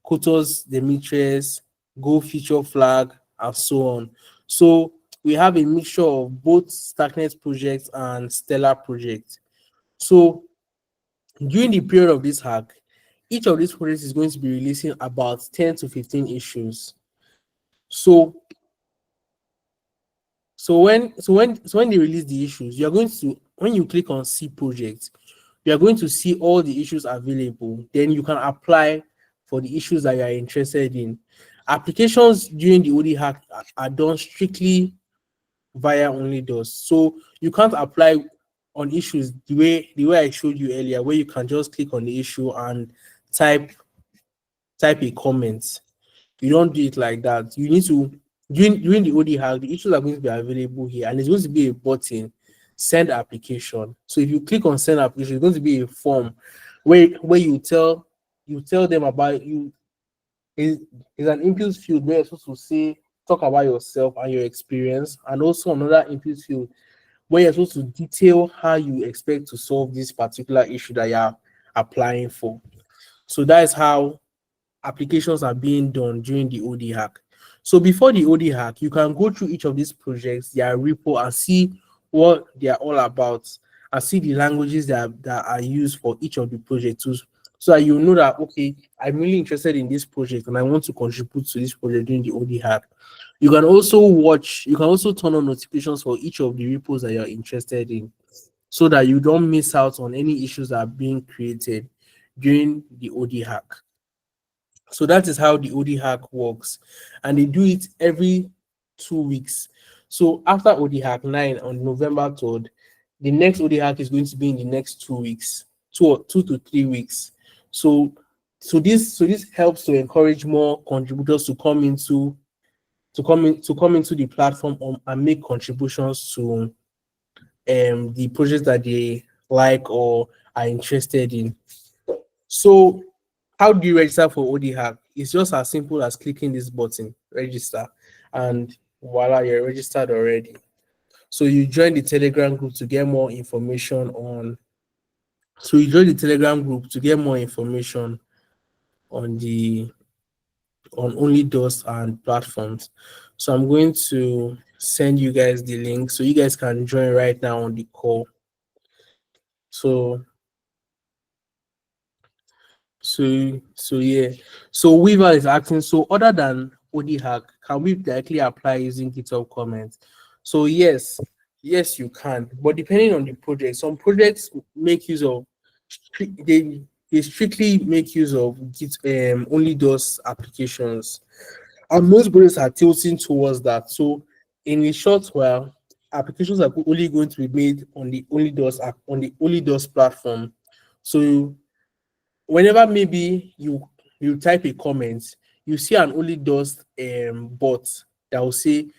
Kotos Demetrius, Go Feature Flag, and so on. So we have a mixture of both Starknet projects and Stellar projects. So during the period of this hack, each of these projects is going to be releasing about 10 to 15 issues. So when they release the issues, you're going to, when you click on see project, you are going to see all the issues available. Then you can apply for the issues that you are interested in. Applications during the OD hack are done strictly via OnlyDust. So you can't apply on issues the way I showed you earlier, where you can just click on the issue and type a comment. You don't do it like that. You need to, during the OD hack, the issues are going to be available here, and there's going to be a button, send application. So if you click on send application, it's going to be a form where you tell them about you. Is an input field where you're supposed to say, talk about yourself and your experience, and also another input field where you're supposed to detail how you expect to solve this particular issue that you're applying for. So that is how applications are being done during the OD hack. So before the OD hack, you can go through each of these projects, their repo, and see what they are all about, and see the languages that are used for each of the projects, so that you know that, okay, I'm really interested in this project and I want to contribute to this project during the OD hack. You can also turn on notifications for each of the repos that you're interested in, so that you don't miss out on any issues that are being created during the OD hack. So that is how the OD hack works, and they do it every 2 weeks. So after OD hack 9 on November 3rd, the next OD hack is going to be in the next 2 weeks, 2 to 3 weeks. So this helps to encourage more contributors to come into the platform and make contributions to the projects that they like or are interested in. So how do you register for OD hack? It's just as simple as clicking this button, register, and voila, you're registered already. So you join the Telegram group to get more information on. So you join the Telegram group to get more information on OnlyDust and platforms. So I'm going to send you guys the link so you guys can join right now on the call. So yeah. So Weaver is asking, so other than OD hack, can we directly apply using GitHub comments? So yes, you can, but depending on the project, some projects make use of they strictly make use of OnlyDust applications, and most projects are tilting towards that. So in a short while, applications are only going to be made on the OnlyDust platform. So whenever maybe you type a comment, you see an OnlyDust bot that will say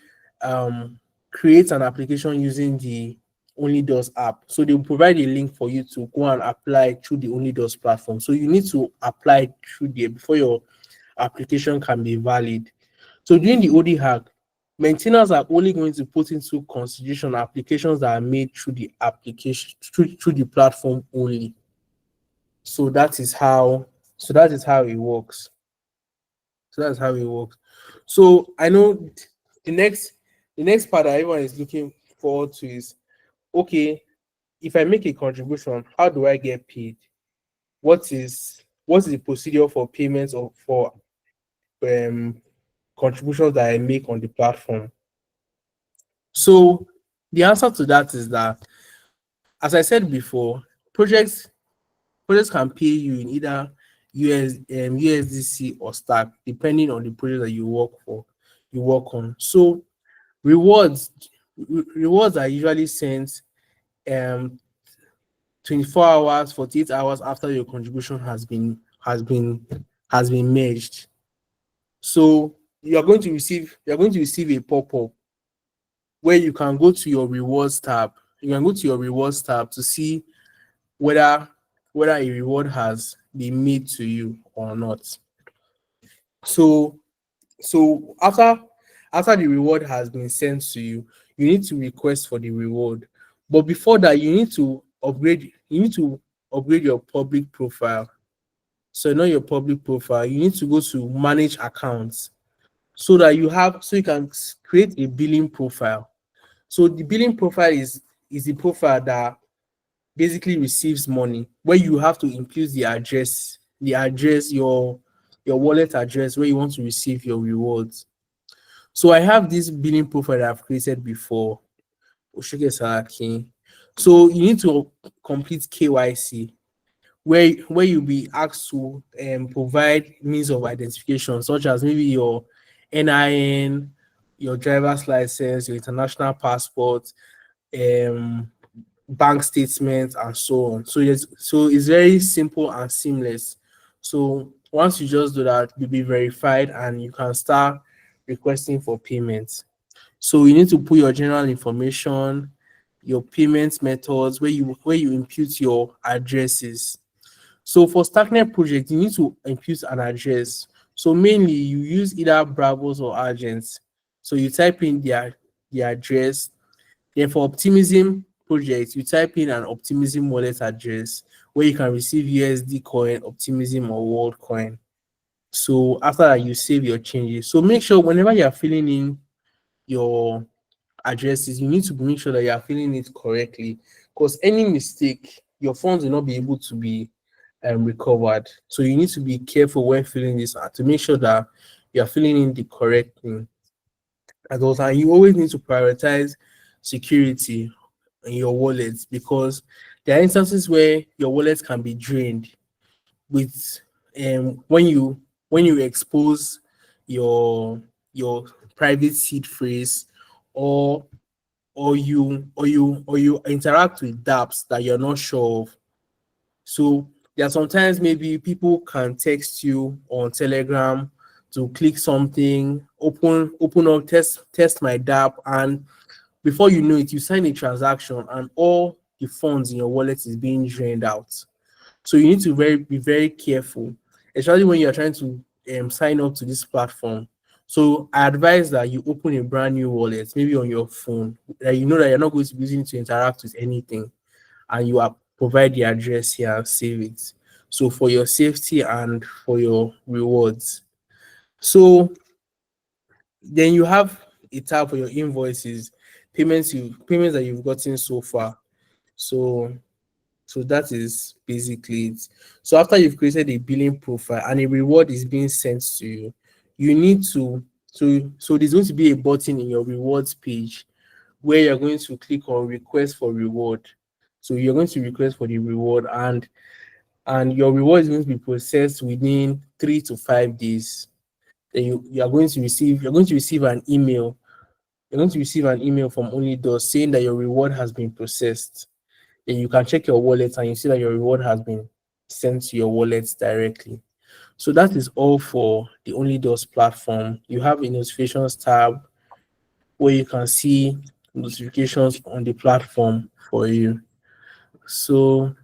create an application using the OnlyDust app. So they will provide a link for you to go and apply through the OnlyDust platform. So you need to apply through there before your application can be valid. So during the OD hack, maintainers are only going to put into consideration applications that are made through the application through the platform only. So that is how it works. So I know the next part that everyone is looking forward to is, okay, if I make a contribution, how do I get paid? What is the procedure for payments or for contributions that I make on the platform? So the answer to that is that, as I said before, projects can pay you in either USDC or STRK, depending on the project that you work on. So rewards are usually sent 24 hours, 48 hours after your contribution has been merged. So you're going to receive a pop-up where you can go to your rewards tab. You can go to your rewards tab to see whether a reward has been made to you or not. So after the reward has been sent to you, you need to request for the reward. But before that, you need to upgrade your public profile. So know your public profile. You need to go to manage accounts so you can create a billing profile. So the billing profile is the profile that basically receives money, where you have to input your wallet address where you want to receive your rewards. So I have this billing profile that I've created before. Oshige. So you need to complete KYC, where you'll be asked to provide means of identification, such as maybe your NIN, your driver's license, your international passport, um, bank statements, and so on. So it's very simple and seamless. So once you just do that, you'll be verified and you can start requesting for payments. So you need to put your general information, your payment methods, where you input your addresses. So for Starknet project, you need to input an address. So mainly you use either Bravos or agents. So you type in the address. Then for Optimism project, you type in an Optimism wallet address where you can receive USD coin, Optimism, or World coin. So after that, you save your changes. So make sure whenever you are filling in your addresses, you need to make sure that you are filling it correctly, because any mistake, your funds will not be able to be recovered. So you need to be careful when filling this to make sure that you are filling in the correct thing. And also, you always need to prioritize security in your wallets, because there are instances where your wallet can be drained with when you expose your private seed phrase, or you interact with dApps that you're not sure of. So there are sometimes maybe people can text you on Telegram to click something, open up, test my dApp, and before you know it, you sign a transaction and all the funds in your wallet is being drained out. So you need to be very careful, especially when you're trying to sign up to this platform. So I advise that you open a brand new wallet, maybe on your phone, that you know that you're not going to be using to interact with anything, and you provide the address here and save it. So for your safety and for your rewards. So then you have a tab for your invoices, payments that you've gotten so far. So that is basically it. So after you've created a billing profile and a reward is being sent to you, you need to so there's going to be a button in your rewards page where you're going to click on request for reward. So you're going to request for the reward, and your reward is going to be processed within 3 to 5 days. Then you're going to receive an email. You're going to receive an email from OnlyDust saying that your reward has been processed. Then you can check your wallet and you see that your reward has been sent to your wallet directly. So that is all for the OnlyDust platform. You have a notifications tab where you can see notifications on the platform for you. So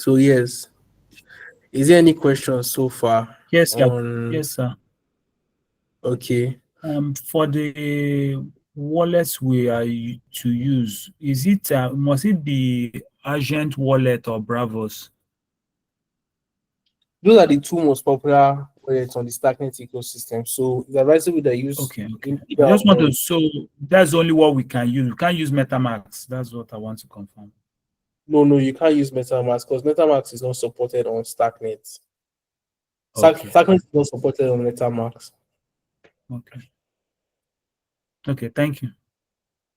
yes. Is there any questions so far? Yes, sir. Yes, sir. Okay. For the wallets we are to use, must it be Agent wallet or Bravos? Those are the two most popular wallets on the Starknet ecosystem. So it's advisable that use. Okay. I just want to. So that's only what we can use. We can't use MetaMask. That's what I want to confirm. No, you can't use MetaMask because MetaMask is not supported on Starknet. Okay. Starknet is not supported on MetaMask. Okay, thank you.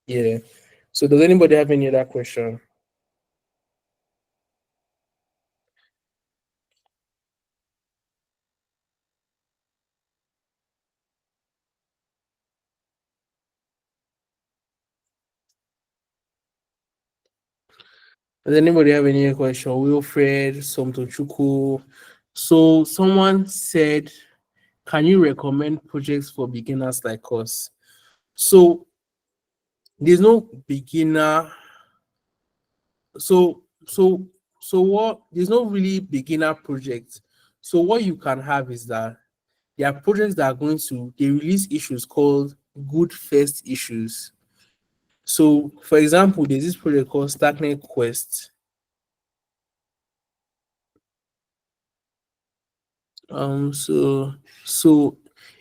Yeah. So does anybody have any other question? Does anybody have any question? Wilfred, Somtochukwu. So someone said, can you recommend projects for beginners like us? So there's no beginner. So what? There's no really beginner project. So what you can have is that there are projects that are they release issues called good first issues. So for example, there's this project called Starknet Quest. So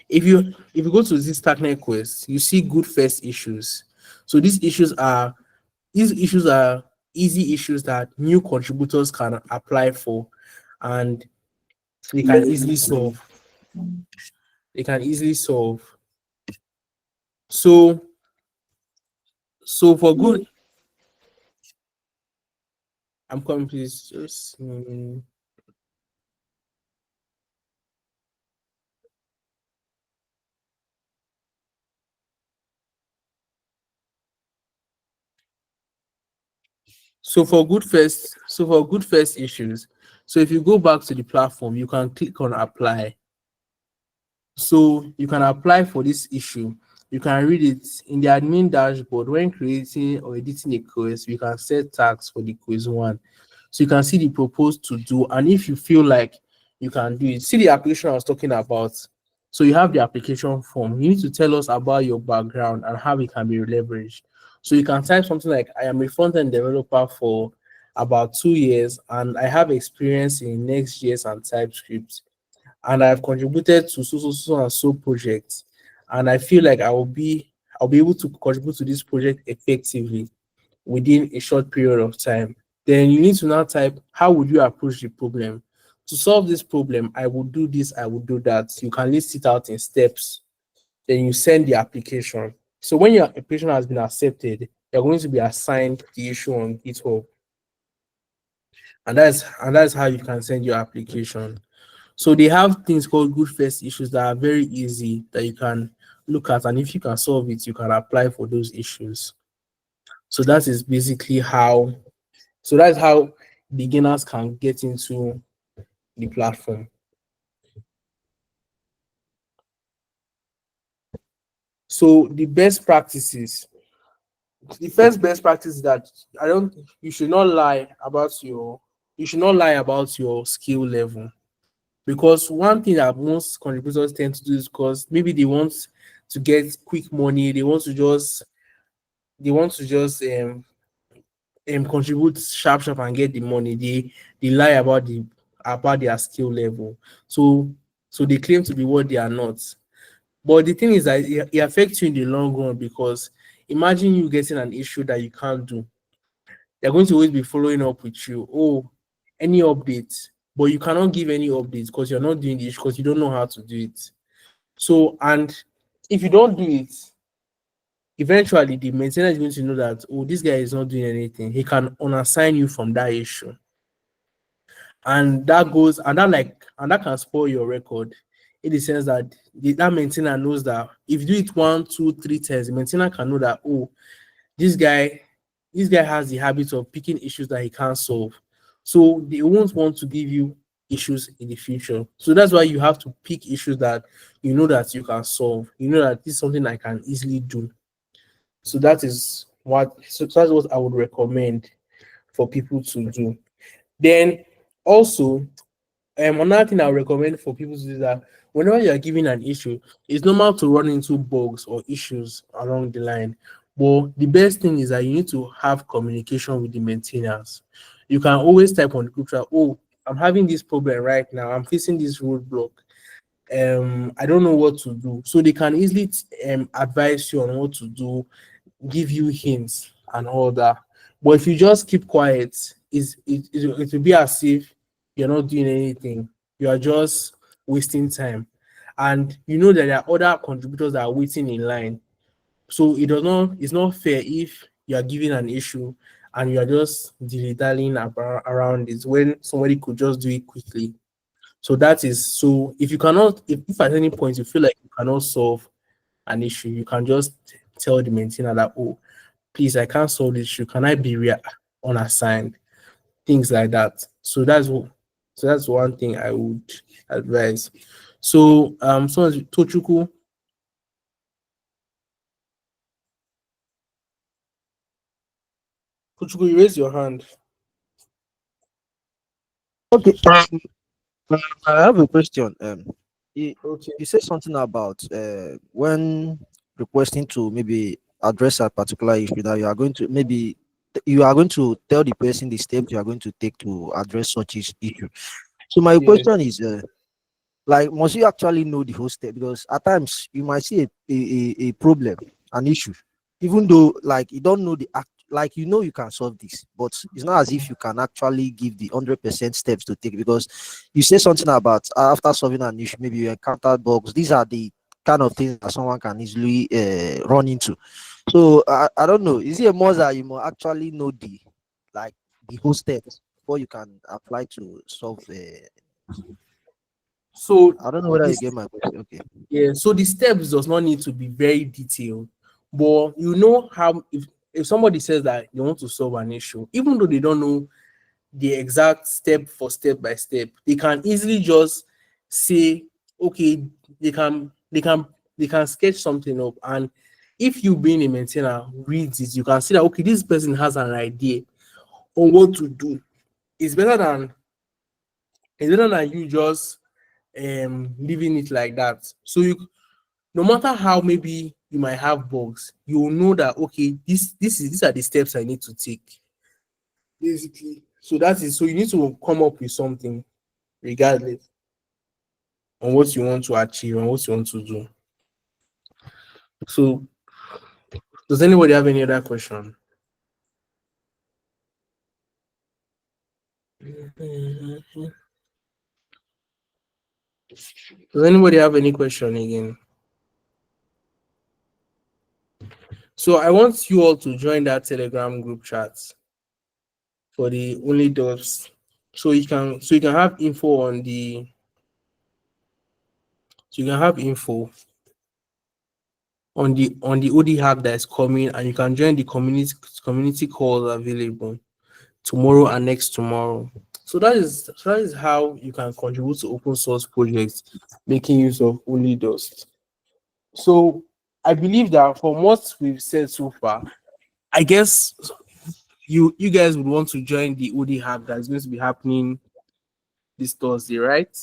if you go to this Starknet Quest, you see good first issues. So these issues are easy issues that new contributors can apply for, and they can easily solve. They can easily solve. So, for good, I'm coming, please. Just, so for good first issues. So if you go back to the platform, you can click on apply. So you can apply for this issue. You can read it in the admin dashboard. When creating or editing a quiz, you can set tags for the quiz one. So you can see the proposed to do, and if you feel like you can do it, see the application I was talking about. So you have the application form. You need to tell us about your background and how it can be leveraged. So you can type something like, I am a front-end developer for about 2 years, and I have experience in Next.js and TypeScript, and I've contributed to so and so projects, and I feel like I'll be able to contribute to this project effectively within a short period of time. Then you need to now type, how would you approach the problem? To solve this problem, I would do this, I would do that. You can list it out in steps. Then you send the application. So when your application has been accepted, you're going to be assigned the issue on GitHub. And that's how you can send your application. So they have things called good first issues that are very easy that you can look at, and if you can solve it, you can apply for those issues. So that is basically how. So that's how beginners can get into the platform. So the best practices. The first best practice is that you should not lie about your skill level. Because one thing that most contributors tend to do is because maybe they want to get quick money, they want to just contribute sharp and get the money. They lie about their skill level. So they claim to be what they are not. But the thing is that it affects you in the long run, because imagine you getting an issue that you can't do. They're going to always be following up with you. Oh, any updates? But you cannot give any updates because you're not doing this, because you don't know how to do it. So, and if you don't do it, eventually the maintainer is going to know that, oh, this guy is not doing anything. He can unassign you from that issue. And that can spoil your record, in the sense that that maintainer knows that if you do it 1, 2, 3 times, the maintainer can know that, oh, this guy has the habit of picking issues that he can't solve. So they won't want to give you issues in the future. So that's why you have to pick issues that you know that you can solve. You know that this is something I can easily do. So that's what I would recommend for people to do. Then also, another thing I would recommend for people to do is that whenever you are given an issue, it's normal to run into bugs or issues along the line. But the best thing is that you need to have communication with the maintainers. You can always type on the group chat, oh, I'm having this problem right now. I'm facing this roadblock. I don't know what to do. So they can easily advise you on what to do, give you hints and all that. But if you just keep quiet, it will be as if you're not doing anything. You are just wasting time. And you know that there are other contributors that are waiting in line. So it's not fair if you are given an issue and you are just dilly-dallying around it when somebody could just do it quickly. So if you cannot, if at any point you feel like you cannot solve an issue, you can just tell the maintainer that, oh, please, I can't solve this issue. Can I be unassigned? Things like that. So that's one thing I would advise. So Tochuku. Tochuku, you raise your hand. Okay. I have a question. You, Okay. you said something about when requesting to maybe address a particular issue, that you are going to tell the person the steps you are going to take to address such issue. So my question is, like, must you actually know the whole step? Because at times you might see a problem, an issue, even though like you don't know like you can solve this, but it's not as if you can actually give the 100% steps to take, because you say something about after solving an issue, maybe you encountered bugs. These are the kind of things that someone can easily run into. So I don't know. Is it a must that you must actually know the whole steps before you can apply to solve? So I don't know whether you this, get my question. Okay. yeah, so the steps does not need to be very detailed, but you know how if somebody says that they want to solve an issue, even though they don't know the exact step for step by step, they can easily just say, okay, they can sketch something up, and if you being a maintainer reads it, you can see that okay, this person has an idea on what to do. It's better than you just leaving it like that. So you, no matter how maybe you might have bugs, you will know that okay, these are the steps I need to take. Basically. So that is, so you need to come up with something regardless on what you want to achieve and what you want to do. So does anybody have any other question? Does anybody have any question again? So I want you all to join that Telegram group chat for the OnlyDust. So you can have info on the on the Odhack that is coming, and you can join the community calls available tomorrow and next tomorrow. So that is how you can contribute to open source projects making use of OnlyDust. So I believe that from what we've said so far, I guess you guys would want to join the Odhack that is going to be happening this Thursday, right?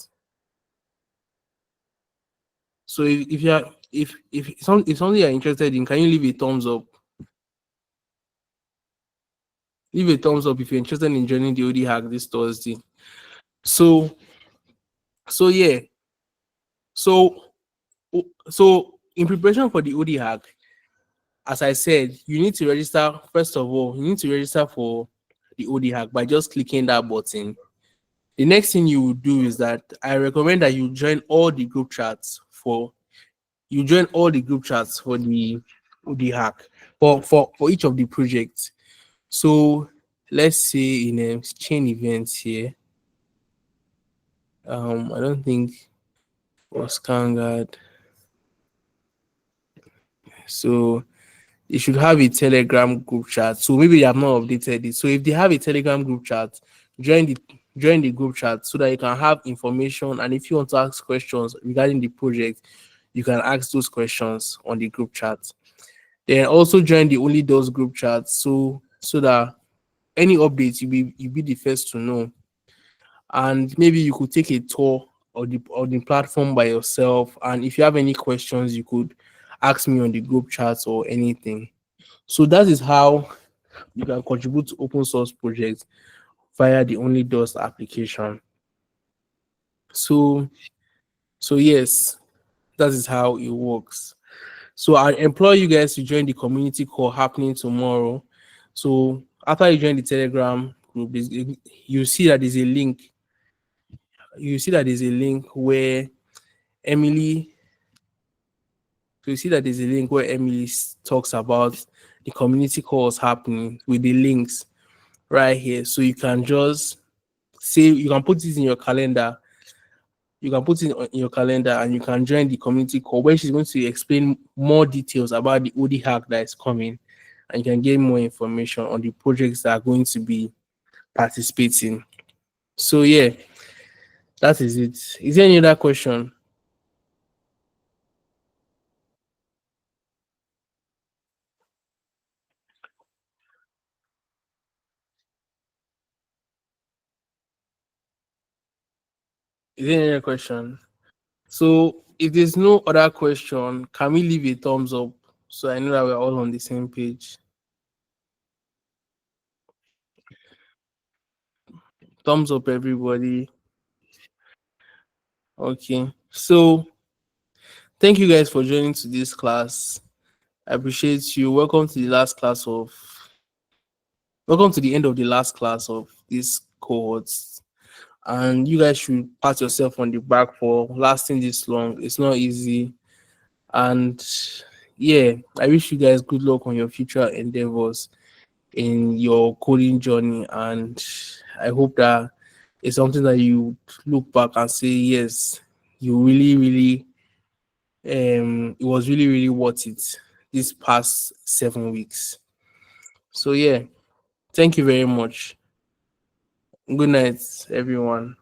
So if you are if something you're interested in, can you leave a thumbs up? Leave a thumbs up if you're interested in joining the Odhack this Thursday. So yeah. So in preparation for the Odhack, as I said, you need to register. First of all, you need to register for the Odhack by just clicking that button. The next thing you will do is that I recommend that you join all the group chats for the Odhack for each of the projects. So let's say in a chain events here. I don't think was Kangad. So you should have a Telegram group chat. So maybe they have not updated it. So if they have a Telegram group chat, join the group chat so that you can have information. And if you want to ask questions regarding the project, you can ask those questions on the group chat. Then also join the OnlyDust group chat so that any updates you'll be the first to know. And maybe you could take a tour of the platform by yourself. And if you have any questions, you could ask me on the group chats or anything. So that is how you can contribute to open source projects via the OnlyDust application. So yes, that is how it works. So I employ you guys to join the community call happening tomorrow. So after you join the Telegram group, you see that there's a link. You see that there's a link where Emily. So you see that there's a link where Emily talks about the community calls happening with the links right here. So you can just say, you can put it in your calendar. You can put it in your calendar and you can join the community call where she's going to explain more details about the Odhack that is coming, and you can get more information on the projects that are going to be participating. So yeah, that is it. Is there any other question? Is there any other question? So if there's no other question, can we leave a thumbs up so I know that we're all on the same page? Thumbs up, everybody. Okay. So thank you guys for joining to this class. I appreciate you. Welcome to the last class of welcome to the end of the last class of this cohorts, and you guys should pat yourself on the back for lasting this long. It's not easy, and yeah, I wish you guys good luck on your future endeavors in your coding journey, and I hope that it's something that you look back and say, yes, you really it was really worth it this past 7 weeks. So yeah, thank you very much. Good night, everyone.